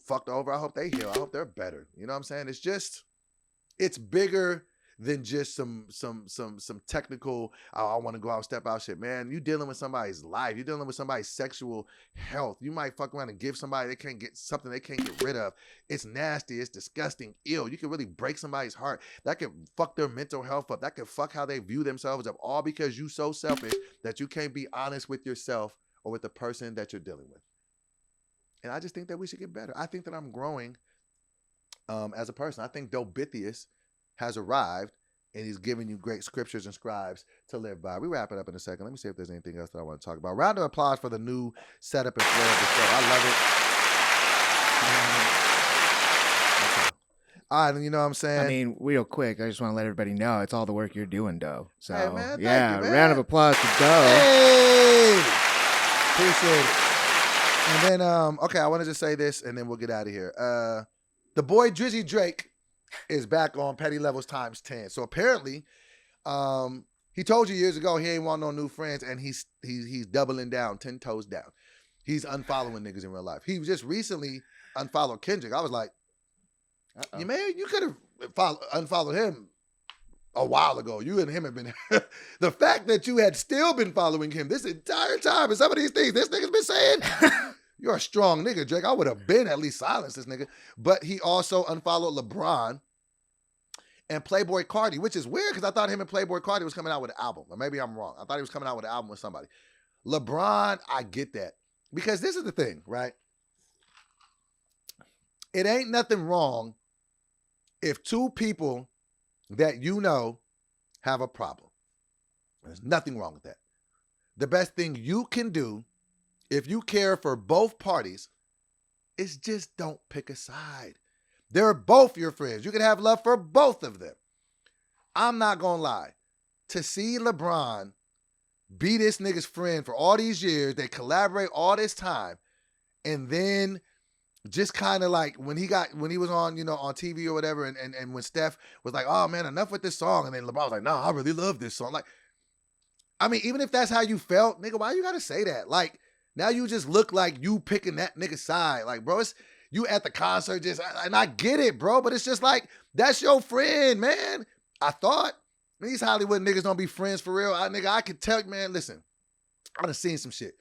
fucked over, I hope they heal. I hope they're better. You know what I'm saying? It's bigger than just some technical, I want to go out and step out shit. Man, you dealing with somebody's life. You're dealing with somebody's sexual health. You might fuck around and give somebody they can't get rid of. It's nasty. It's disgusting. Ill. You can really break somebody's heart. That can fuck their mental health up. That can fuck how they view themselves up, all because you so selfish that you can't be honest with yourself or with the person that you're dealing with. And I just think that we should get better. I think that I'm growing as a person. I think Dobithius has arrived, and he's giving you great scriptures and scribes to live by. We wrap it up in a second. Let me see if there's anything else that I want to talk about. Round of applause for the new setup and flow of the show. I love it. Okay. All right, and you know what I'm saying? I mean, real quick, I just want to let everybody know it's all the work you're doing, Doe. So, hey, man, yeah, thank you, man. Round of applause for Doe. Hey! Appreciate it. And then, okay, I want to just say this, and then we'll get out of here. The boy Drizzy Drake is back on Petty Levels times 10. So apparently, he told you years ago he ain't want no new friends, and he's doubling down, 10 toes down. He's unfollowing niggas in real life. He just recently unfollowed Kendrick. I was like, you could have unfollowed him a while ago. You and him have been the fact that you had still been following him this entire time, and some of these things this nigga's been saying. You're a strong nigga, Drake. I would have been at least silenced this nigga. But he also unfollowed LeBron and Playboi Carti, which is weird because I thought him and Playboi Carti was coming out with an album. Or maybe I'm wrong. I thought he was coming out with an album with somebody. LeBron, I get that. Because this is the thing, right? It ain't nothing wrong if two people that you know have a problem. There's nothing wrong with that. The best thing you can do if you care for both parties, is just don't pick a side. They're both your friends. You can have love for both of them. I'm not going to lie. To see LeBron be this nigga's friend for all these years, they collaborate all this time, and then just kind of like when he was on, on TV or whatever, and when Steph was like, oh man, enough with this song, and then LeBron was like, nah, I really love this song. Like, I mean, even if that's how you felt, nigga, why you got to say that? Like, now you just look like you picking that nigga's side. Like, bro, it's you at the concert and I get it, bro, but it's just like, that's your friend, man. I thought, these Hollywood niggas don't be friends for real. I could tell you, man, listen, I done seen some shit.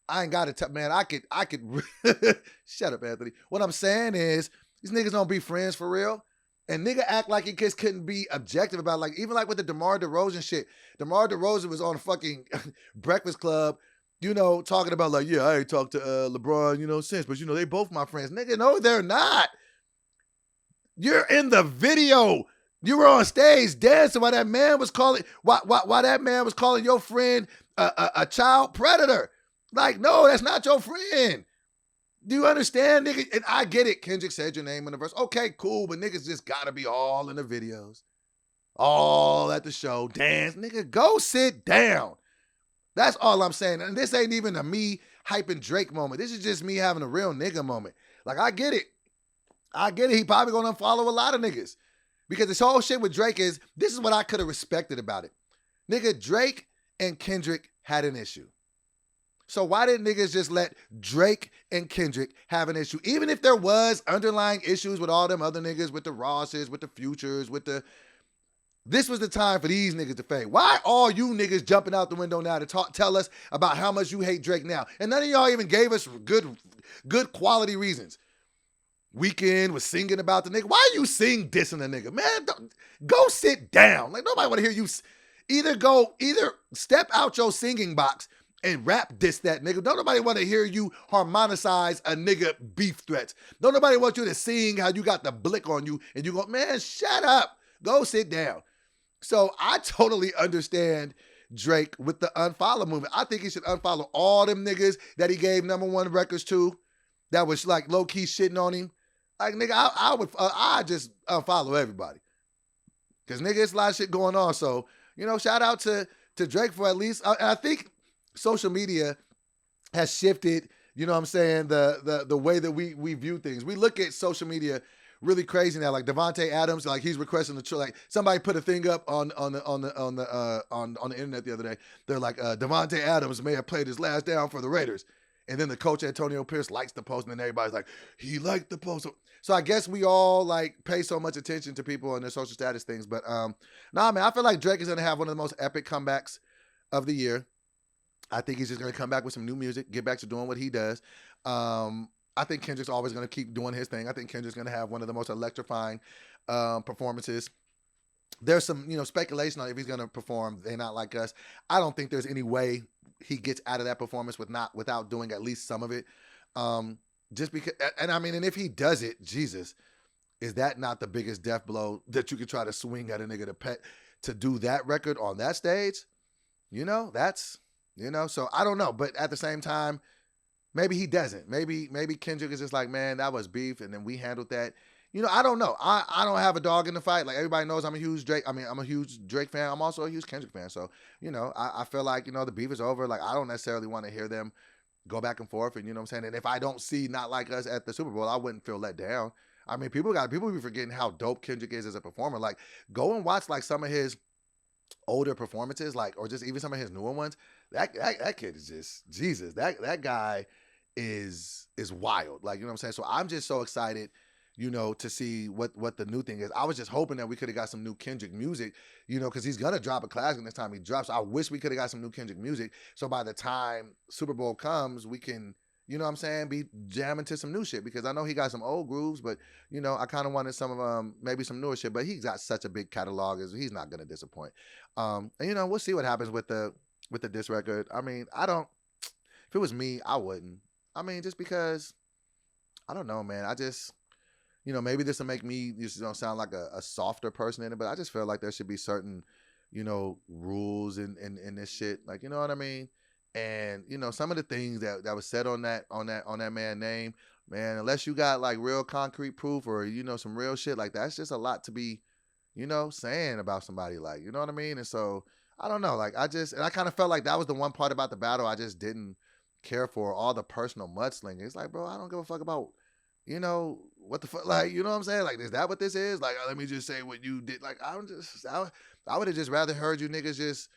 I ain't got to tell, man, I could, shut up, Anthony. What I'm saying is, these niggas don't be friends for real. And nigga act like he just couldn't be objective about, like, even like with the DeMar DeRozan shit. DeMar DeRozan was on a fucking Breakfast Club, talking about like, yeah, I ain't talked to LeBron, since, but they both my friends. Nigga, no, they're not. You're in the video. You were on stage dancing while that man was calling, while that man was calling your friend a child predator. Like, no, that's not your friend. Do you understand, nigga? And I get it. Kendrick said your name in the verse. Okay, cool, but niggas just gotta be all in the videos, all at the show, dance. Nigga, go sit down. That's all I'm saying. And this ain't even a me hyping Drake moment. This is just me having a real nigga moment. Like, I get it. I get it. He probably gonna unfollow a lot of niggas. Because this whole shit with Drake is, this is what I could have respected about it. Nigga, Drake and Kendrick had an issue. So why didn't niggas just let Drake and Kendrick have an issue? Even if there was underlying issues with all them other niggas, with the Rosses, with the Futures, with the... This was the time for these niggas to fade. Why all you niggas jumping out the window now to tell us about how much you hate Drake now? And none of y'all even gave us good quality reasons. Weeknd was singing about the nigga. Why you sing dissing the nigga? Man, go sit down. Like, nobody want to hear you. Either step out your singing box and rap diss that nigga. Don't nobody want to hear you harmonicize a nigga beef threats. Don't nobody want you to sing how you got the blick on you and you go, man, shut up. Go sit down. So I totally understand Drake with the unfollow movement. I think he should unfollow all them niggas that he gave #1 records to that was like low-key shitting on him. Like, nigga, I just unfollow everybody. Because, nigga, it's a lot of shit going on. So, you know, shout out to Drake for at least, I think social media has shifted, you know what I'm saying, the way that we view things. We look at social media really crazy now. Like Devontae Adams, like he's requesting like somebody put a thing up on the internet the other day. They're like, Devontae Adams may have played his last down for the Raiders. And then the coach, Antonio Pierce, likes the post, and then everybody's like, he liked the post. So I guess we all, like, pay so much attention to people and their social status things. But, nah, man, I feel like Drake is going to have one of the most epic comebacks of the year. I think he's just going to come back with some new music, get back to doing what he does. I think Kendrick's always going to keep doing his thing. I think Kendrick's going to have one of the most electrifying performances. There's some, you know, speculation on if he's going to perform They Not Like Us. I don't think there's any way he gets out of that performance without doing at least some of it. Just because, and I mean, and if he does it, Jesus, is that not the biggest death blow that you could try to swing at a nigga to do that record on that stage? You know, that's, you know, so I don't know. But at the same time, maybe he doesn't. Maybe Kendrick is just like, man, that was beef, and then we handled that. You know, I don't know. I don't have a dog in the fight. Like, everybody knows I'm a huge Drake. I mean, I'm a huge Drake fan. I'm also a huge Kendrick fan. So, you know, I feel like, you know, the beef is over. Like, I don't necessarily want to hear them go back and forth. And, you know what I'm saying? And if I don't see Not Like Us at the Super Bowl, I wouldn't feel let down. I mean, people be forgetting how dope Kendrick is as a performer. Like, go and watch, like, some of his older performances, like, or just even some of his newer ones. That kid is just, Jesus. That guy is wild. Like, you know what I'm saying? So I'm just so excited, you know, to see what the new thing is. I was just hoping that we could have got some new Kendrick music, you know, because he's going to drop a classic next time he drops. I wish we could have got some new Kendrick music. So by the time Super Bowl comes, we can, you know what I'm saying, be jamming to some new shit, because I know he got some old grooves, but, you know, I kind of wanted some of maybe some newer shit, but he's got such a big catalog, he's not going to disappoint. And, you know, we'll see what happens with the diss record. I mean, if it was me, I wouldn't. I mean, just because, I don't know, man. I just, you know, maybe this will make me just don't sound like a softer person in it, but I just feel like there should be certain, you know, rules in this shit. Like, you know what I mean? And, you know, some of the things that was said on that man's name, man, unless you got like real concrete proof or, you know, some real shit, like that's just a lot to be, you know, saying about somebody, like, you know what I mean? And so, I don't know, like, I kind of felt like that was the one part about the battle I just didn't care for, all the personal mudslinging. It's like, bro, I don't give a fuck about, you know, what the fuck, like, you know what I'm saying? Like, is that what this is? Like, let me just say what you did. Like, I would have just rather heard you niggas just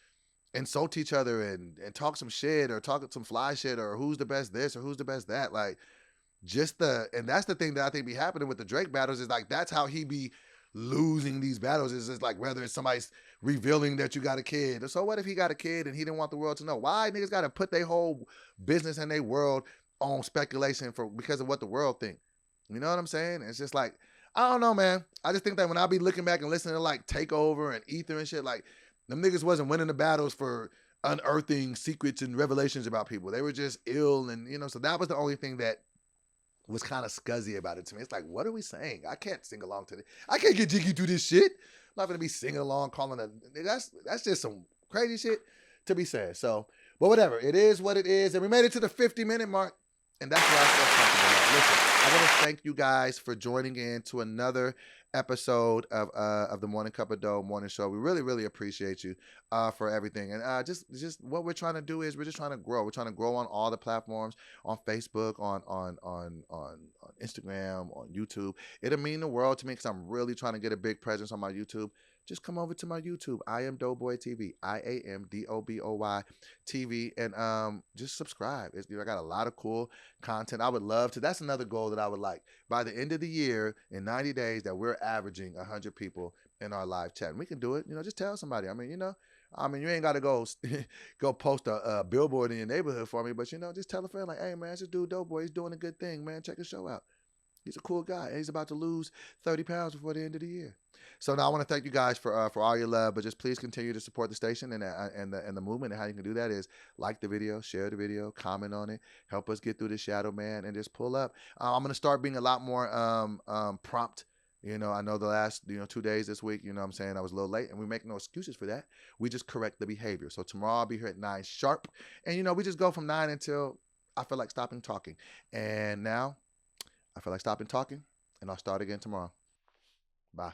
insult each other and talk some shit or talk some fly shit or who's the best this or who's the best that. Like, and that's the thing that I think be happening with the Drake battles is like, that's how he be losing these battles, is just like whether it's somebody's revealing that you got a kid. So what if he got a kid and he didn't want the world to know? Why niggas got to put their whole business and their world on speculation because of what the world think? You know what I'm saying? It's just like, I don't know, man. I just think that when I be looking back and listening to like Takeover and Ether and shit, like them niggas wasn't winning the battles for unearthing secrets and revelations about people. They were just ill, and, you know, so that was the only thing that was kind of scuzzy about it to me. It's like, what are we saying? I can't sing along to this. I can't get jiggy through this shit. I'm not gonna be singing along, calling that's just some crazy shit to be said. So, but whatever. It is what it is. And we made it to the 50-minute mark. And that's where I feel comfortable at. Listen, I want to thank you guys for joining in to another episode of the Morning Cup of Dough Morning Show. We really, really appreciate you for everything. And just what we're trying to do is we're just trying to grow. We're trying to grow on all the platforms, on Facebook, on Instagram, on YouTube. It'll mean the world to me because I'm really trying to get a big presence on my YouTube. Just come over to my YouTube. I am Doughboy TV. IAMDOBOY TV, and just subscribe. I got a lot of cool content. I would love to. That's another goal that I would like by the end of the year, in 90 days, that we're averaging 100 people in our live chat. And we can do it. Just tell somebody. You ain't got to go go post a billboard in your neighborhood for me, but just tell a friend like, hey man, this dude Doughboy, he's doing a good thing, man. Check his show out. He's a cool guy, and he's about to lose 30 pounds before the end of the year. So now I want to thank you guys for all your love, but just please continue to support the station and the movement. And how you can do that is like the video, share the video, comment on it, help us get through the shadow, man, and just pull up. I'm gonna start being a lot more prompt. I know the last 2 days this week, what I'm saying, I was a little late, and we make no excuses for that. We just correct the behavior. So tomorrow I'll be here at 9 sharp, and we just go from 9 until I feel like stopping talking. And now I feel like stopping talking, and I'll start again tomorrow. Bye.